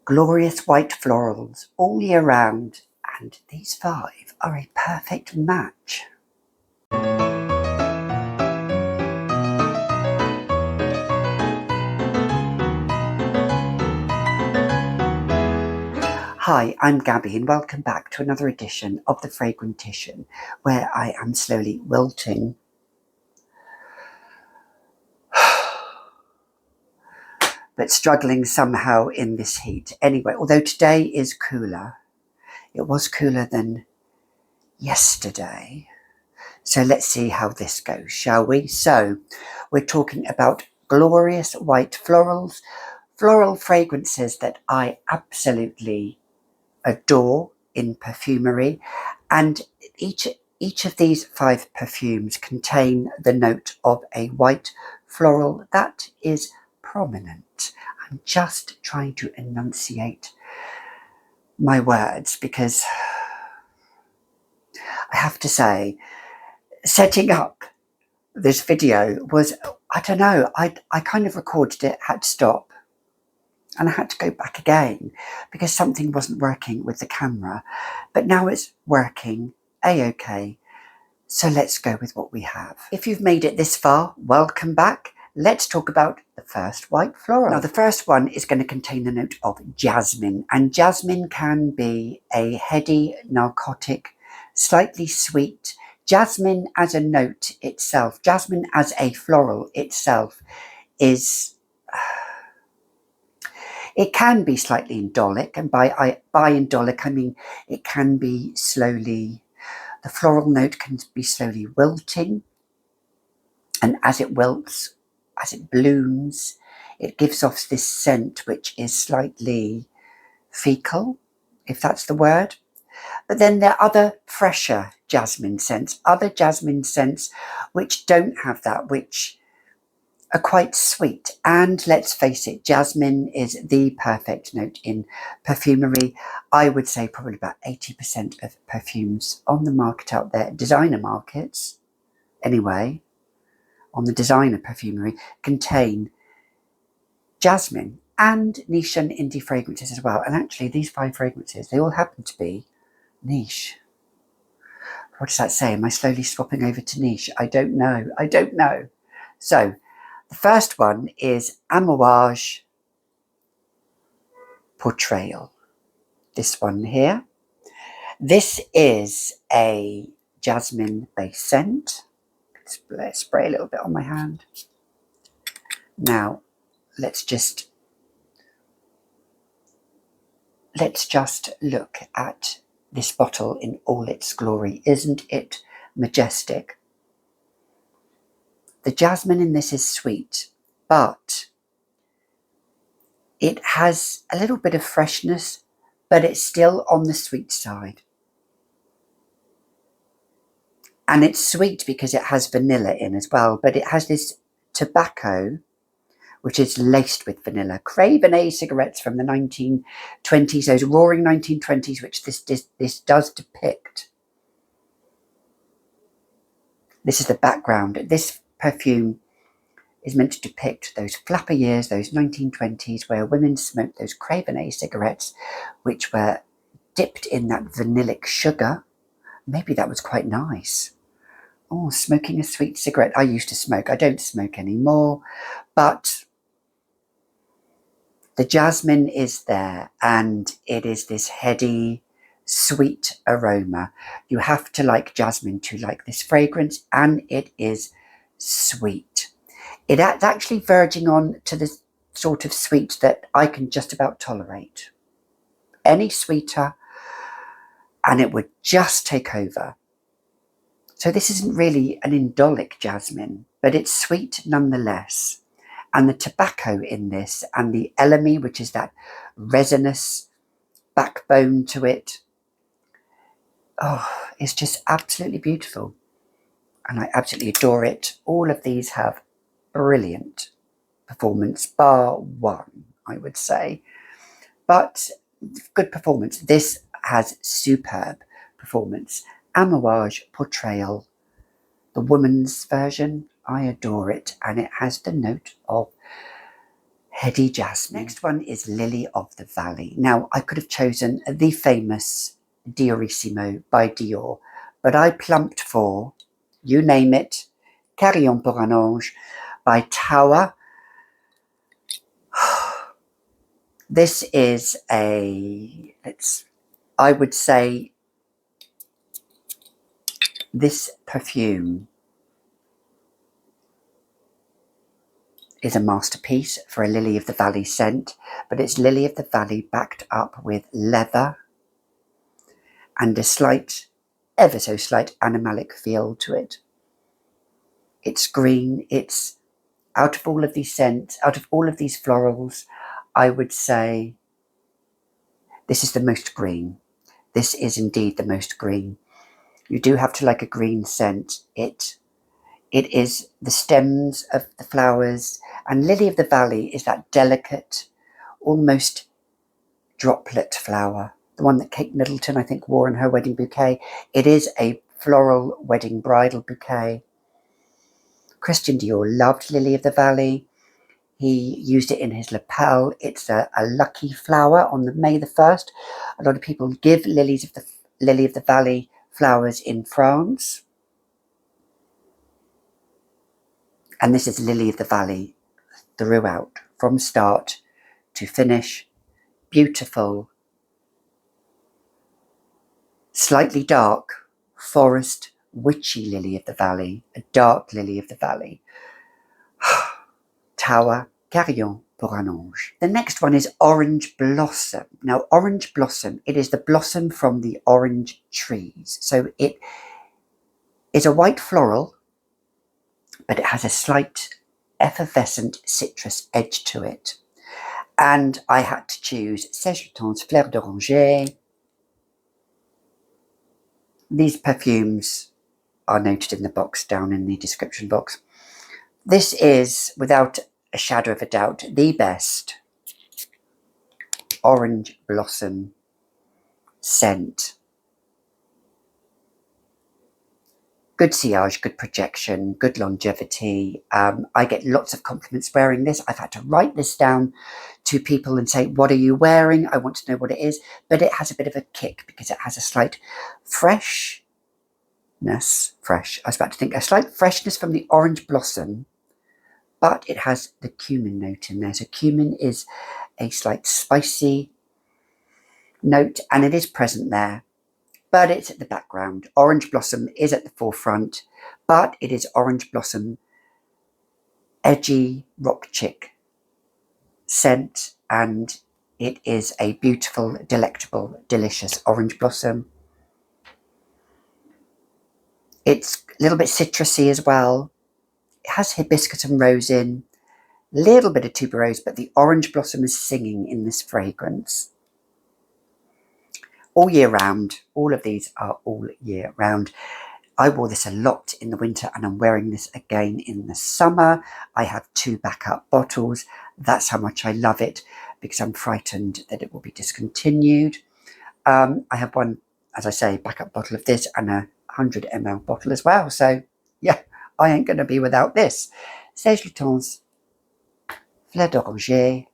glorious white florals all year round, and these 5 are a perfect match. Hi, I'm Gabby and welcome back to another edition of the Fragrantician, where I am slowly wilting. But struggling somehow in this heat. Anyway, although today is cooler, it was cooler than yesterday. So let's see how this goes, shall we? So we're talking about glorious white florals, floral fragrances that I absolutely adore in perfumery, and each of these 5 perfumes contain the note of a white floral that is prominent. I'm just trying to enunciate my words because I have to say, setting up this video was, I don't know, I kind of recorded it, had to stop, and I had to go back again because something wasn't working with the camera. But now it's working a-okay. So let's go with what we have. If you've made it this far, welcome back. Let's talk about the first white floral. Now, the first one is going to contain the note of jasmine, and jasmine can be a heady, narcotic, slightly sweet. Jasmine as a note itself, jasmine as a floral itself is, it can be slightly indolic, and by indolic I mean it can be slowly, the floral note can be slowly wilting, and as it wilts, as it blooms, it gives off this scent which is slightly fecal, if that's the word. But then there are other fresher jasmine scents, which don't have that, which are quite sweet. And let's face it, jasmine is the perfect note in perfumery. I would say probably about 80% of perfumes on the market out there, designer markets anyway, on the designer perfumery, contain jasmine, and niche and indie fragrances as well. And actually these 5 fragrances, they all happen to be niche. What does that say? Am I slowly swapping over to niche? I don't know. So the first one is Amouage Portrayal. This one here. This is a jasmine based scent. Let's spray a little bit on my hand. Now, let's just look at this bottle in all its glory. Isn't it majestic? The jasmine in this is sweet, but it has a little bit of freshness, but it's still on the sweet side. And it's sweet because it has vanilla in as well, but it has this tobacco which is laced with vanilla. Cravenet cigarettes from the 1920s, those roaring 1920s, which this does depict. This is the background. This perfume is meant to depict those flapper years, those 1920s, where women smoked those Cravenet cigarettes, which were dipped in that vanillic sugar. Maybe that was quite nice. Oh, smoking a sweet cigarette. I used to smoke. I don't smoke anymore, but the jasmine is there, and it is this heady, sweet aroma. You have to like jasmine to like this fragrance, and it is sweet. It's actually verging on to the sort of sweet that I can just about tolerate. Any sweeter, and it would just take over. So this isn't really an indolic jasmine, but it's sweet nonetheless. And the tobacco in this, and the elemi, which is that resinous backbone to it, oh, it's just absolutely beautiful. And I absolutely adore it. All of these have brilliant performance, bar one, I would say. But good performance. This has superb performance. Amouage Portrayal, the woman's version, I adore it, and it has the note of heady jasmine. Next one is Lily of the Valley. Now, I could have chosen the famous Diorissimo by Dior, but I plumped for, you name it, Carillon pour un ange by Tauer. This is I would say this perfume is a masterpiece for a Lily of the Valley scent, but it's Lily of the Valley backed up with leather and a slight, ever so slight animalic feel to it. It's green. It's out of all of these scents, out of all of these florals, I would say this is the most green. This is indeed the most green. You do have to like a green scent. It is the stems of the flowers, and Lily of the Valley is that delicate, almost droplet flower, the one that Kate Middleton, I think, wore in her wedding bouquet. It is a floral wedding bridal bouquet. Christian Dior loved Lily of the Valley. He used it in his lapel. It's a lucky flower on May the 1st. A lot of people give Lily of the Valley flowers in France. And this is Lily of the Valley throughout, from start to finish. Beautiful, slightly dark, forest, witchy Lily of the Valley, a dark Lily of the Valley. Tauer Carillon pour un ange. The next one is Orange Blossom. Now, Orange Blossom, it is the blossom from the orange trees. So it is a white floral, but it has a slight effervescent citrus edge to it. And I had to choose Serge Lutens Fleurs d'Oranger. These perfumes are noted in the box down in the description box. This is, without a shadow of a doubt, the best orange blossom scent. Good sillage, good projection, good longevity. I get lots of compliments wearing this. I've had to write this down to people and say, what are you wearing? I want to know what it is. But it has a bit of a kick because it has a slight freshness. I was about to think a slight freshness from the orange blossom, but it has the cumin note in there. So cumin is a slight spicy note, and it is present there. But it's at the background. Orange Blossom is at the forefront, but it is Orange Blossom edgy rock chick scent, and it is a beautiful, delectable, delicious Orange Blossom. It's a little bit citrusy as well. It has hibiscus and rose in, a little bit of tuberose, but the Orange Blossom is singing in this fragrance. All year round. All of these are all year round. I wore this a lot in the winter and I'm wearing this again in the summer. I have 2 backup bottles. That's how much I love it because I'm frightened that it will be discontinued. I have one, as I say, backup bottle of this and a 100 ml bottle as well. So yeah, I ain't going to be without this. Serge Lutens Fleurs d'Oranger.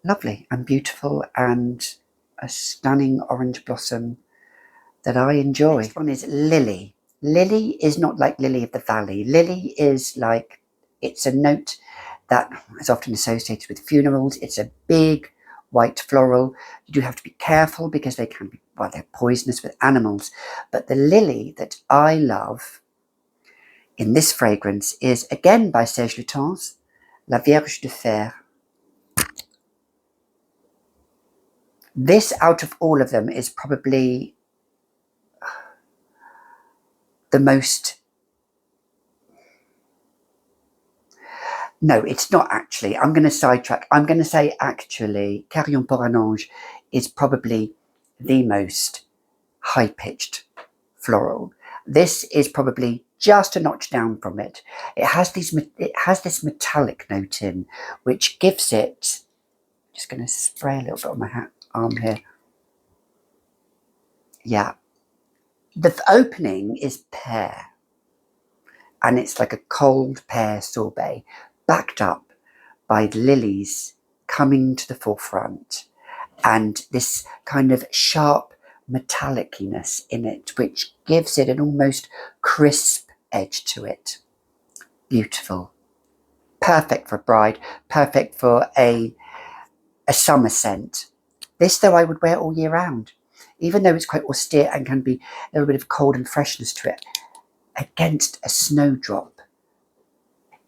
Lovely and beautiful and a stunning orange blossom that I enjoy. Next one is Lily. Lily is not like Lily of the Valley. Lily is like, it's a note that is often associated with funerals. It's a big white floral. You do have to be careful because they can be, well, they're poisonous with animals. But the lily that I love in this fragrance is again by Serge Lutens, La Vierge de Fer. This, out of all of them, is probably the most... No, it's not actually. I'm going to sidetrack. I'm going to say actually Carillon pour un ange is probably the most high-pitched floral. This is probably just a notch down from it. It has this metallic note in, which gives it... I'm just going to spray a little bit on my arm here. Yeah. The opening is pear. and it's like a cold pear sorbet, backed up by lilies coming to the forefront, and this kind of sharp metalliciness in it, which gives it an almost crisp edge to it. Beautiful. Perfect for a bride, perfect for a summer scent. This, though, I would wear all year round, even though it's quite austere and can be a little bit of cold and freshness to it, against a snowdrop,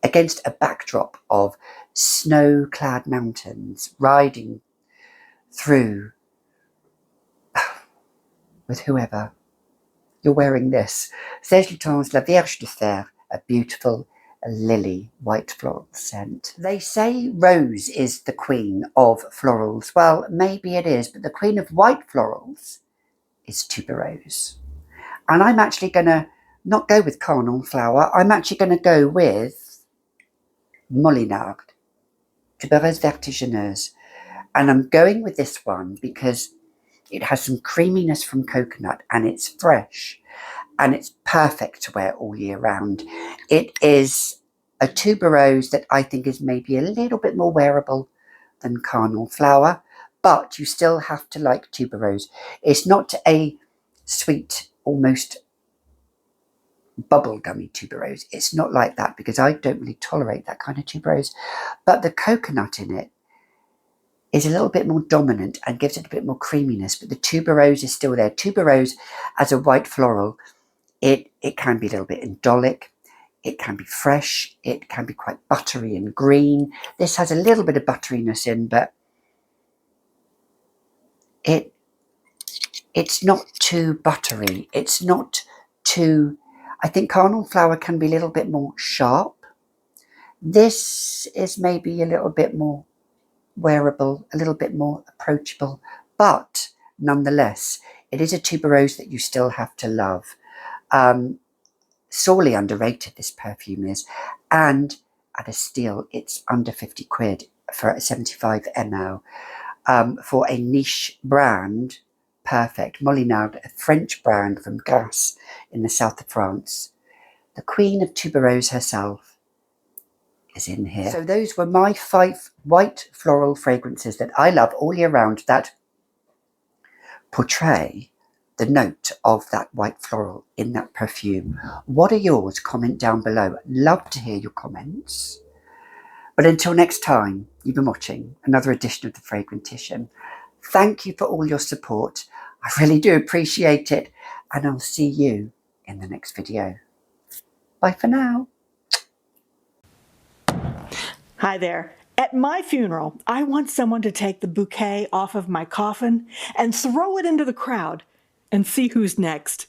against a backdrop of snow-clad mountains, riding through with whoever. You're wearing this. Serge Lutens La Vierge de Fer, a beautiful lily white floral scent. They say rose is the queen of florals. Well, maybe it is, but the queen of white florals is tuberose. And I'm actually going to not go with carillon flower. I'm actually going to go with Molinard Tubereuse vertigineuse. And I'm going with this one because it has some creaminess from coconut and it's fresh and it's perfect to wear all year round. It is a tuberose that I think is maybe a little bit more wearable than carillon flower, but you still have to like tuberose. It's not a sweet, almost bubblegummy tuberose. It's not like that because I don't really tolerate that kind of tuberose, but the coconut in it is a little bit more dominant and gives it a bit more creaminess, but the tuberose is still there. Tuberose as a white floral, it can be a little bit indolic, it can be fresh, it can be quite buttery and green. This has a little bit of butteriness in, but it's not too buttery. It's not too, I think carillon flower can be a little bit more sharp. This is maybe a little bit more wearable, a little bit more approachable, but nonetheless, it is a tuberose that you still have to love. Sorely underrated, this perfume is, and at a steal, it's under 50 quid for a 75 ml. For a niche brand, perfect. Molinard, a French brand from Grasse in the south of France. The queen of tuberose herself is in here. So those were my 5 white floral fragrances that I love all year round that portray the note of that white floral in that perfume. What are yours? Comment down below. Love to hear your comments. But until next time, you've been watching another edition of The Fragrantician. Thank you for all your support. I really do appreciate it. And I'll see you in the next video. Bye for now. Hi there. At my funeral, I want someone to take the bouquet off of my coffin and throw it into the crowd and see who's next.